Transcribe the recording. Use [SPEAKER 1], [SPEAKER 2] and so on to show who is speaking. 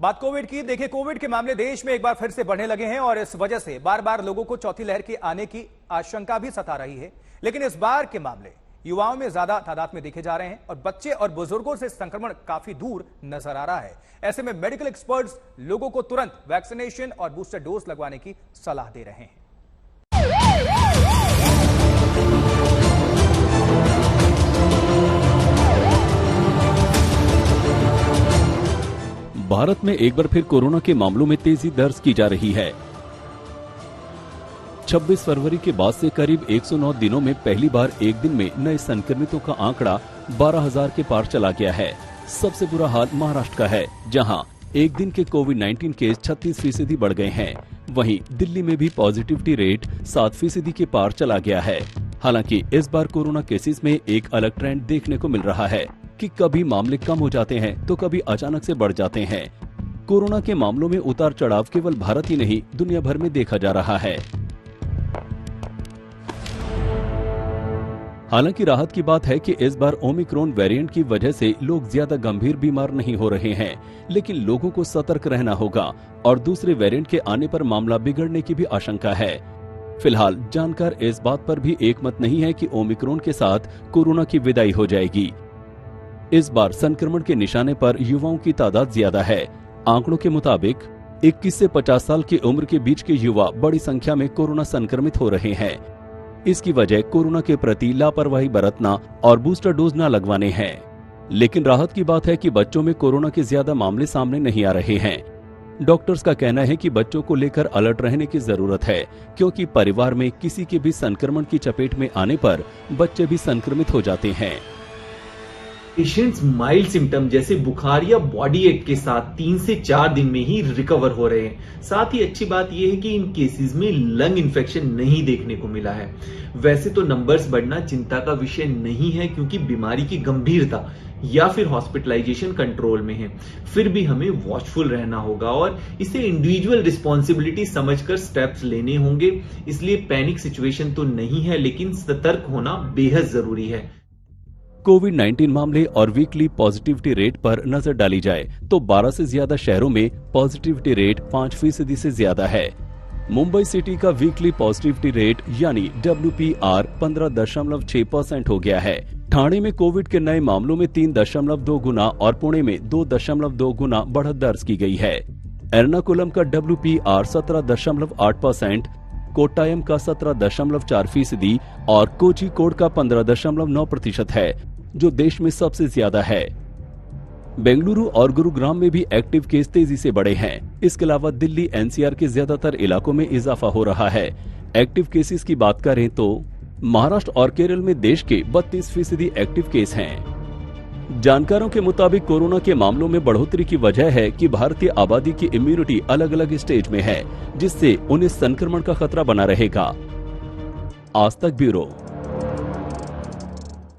[SPEAKER 1] बात कोविड की। देखिए, कोविड के मामले देश में एक बार फिर से बढ़ने लगे हैं और इस वजह से बार बार लोगों को चौथी लहर के आने की आशंका भी सता रही है। लेकिन इस बार के मामले युवाओं में ज्यादा तादाद में देखे जा रहे हैं और बच्चे और बुजुर्गों से संक्रमण काफी दूर नजर आ रहा है। ऐसे में मेडिकल एक्सपर्ट्स लोगों को तुरंत वैक्सीनेशन और बूस्टर डोज लगवाने की सलाह दे रहे हैं।
[SPEAKER 2] भारत में एक बार फिर कोरोना के मामलों में तेजी दर्ज की जा रही है। 26 फरवरी के बाद से करीब 109 दिनों में पहली बार एक दिन में नए संक्रमितों का आंकड़ा 12,000 के पार चला गया है। सबसे बुरा हाल महाराष्ट्र का है, जहां एक दिन के कोविड-19 केस 36% बढ़ गए हैं। वहीं दिल्ली में भी पॉजिटिविटी रेट 7% के पार चला गया है। हालांकि इस बार कोरोना केसेस में एक अलग ट्रेंड देखने को मिल रहा है कि कभी मामले कम हो जाते हैं तो कभी अचानक से बढ़ जाते हैं। कोरोना के मामलों में उतार चढ़ाव केवल भारत ही नहीं, दुनिया भर में देखा जा रहा है। हालांकि राहत की बात है कि इस बार ओमिक्रॉन वेरिएंट की वजह से लोग ज्यादा गंभीर बीमार नहीं हो रहे हैं, लेकिन लोगों को सतर्क रहना होगा और दूसरे वेरिएंट के आने पर मामला बिगड़ने की भी आशंका है। फिलहाल जानकार इस बात पर भी एकमत नहीं है कि ओमिक्रॉन के साथ कोरोना की विदाई हो जाएगी। इस बार संक्रमण के निशाने पर युवाओं की तादाद ज्यादा है। आंकड़ों के मुताबिक 21 से 50 साल की उम्र के बीच के युवा बड़ी संख्या में कोरोना संक्रमित हो रहे हैं। इसकी वजह कोरोना के प्रति लापरवाही बरतना और बूस्टर डोज न लगवाने हैं। लेकिन राहत की बात है कि बच्चों में कोरोना के ज्यादा मामले सामने नहीं आ रहे हैं। डॉक्टर्स का कहना है कि बच्चों को लेकर अलर्ट रहने की जरूरत है, क्योंकि परिवार में किसी के भी संक्रमण की चपेट में आने पर बच्चे भी संक्रमित हो जाते हैं।
[SPEAKER 3] पेशेंट्स माइल्ड सिम्टम जैसे बुखार या बॉडी एक के साथ 3 से 4 दिन में ही रिकवर हो रहे हैं। साथ ही अच्छी बात यह है कि इन केसेस में लंग इन्फेक्शन नहीं देखने को मिला है। वैसे तो नंबर्स बढ़ना चिंता का विषय नहीं है, क्योंकि बीमारी की गंभीरता या फिर हॉस्पिटलाइजेशन कंट्रोल में है। फिर भी हमें वॉचफुल रहना होगा और इसे इंडिविजुअल रिस्पॉन्सिबिलिटी समझकर स्टेप्स लेने होंगे। इसलिए पैनिक सिचुएशन तो नहीं है, लेकिन सतर्क होना बेहद जरूरी है।
[SPEAKER 2] कोविड-19 मामले और वीकली पॉजिटिविटी रेट पर नजर डाली जाए तो 12 से ज्यादा शहरों में पॉजिटिविटी रेट 5% से ज्यादा है। मुंबई सिटी का वीकली पॉजिटिविटी रेट यानी WPR 15.6% हो गया है। ठाणे में कोविड के नए मामलों में 3.2 गुना और पुणे में 2.2 गुना बढ़त दर्ज की गई है। एर्नाकुलम का WPR 17.8%, कोट्टायम का 17.4% और कोझिकोड का 15.9% है, जो देश में सबसे ज्यादा है। बेंगलुरु और गुरुग्राम में भी एक्टिव केस तेजी से बढ़े हैं। इसके अलावा दिल्ली NCR के ज्यादातर इलाकों में इजाफा हो रहा है। एक्टिव केसेस की बात करें तो महाराष्ट्र और केरल में देश के 32% एक्टिव केस हैं। जानकारों के मुताबिक कोरोना के मामलों में बढ़ोतरी की वजह है कि भारतीय आबादी की इम्यूनिटी अलग अलग स्टेज में है, जिससे उन्हें संक्रमण का खतरा बना रहेगा। आज तक ब्यूरो।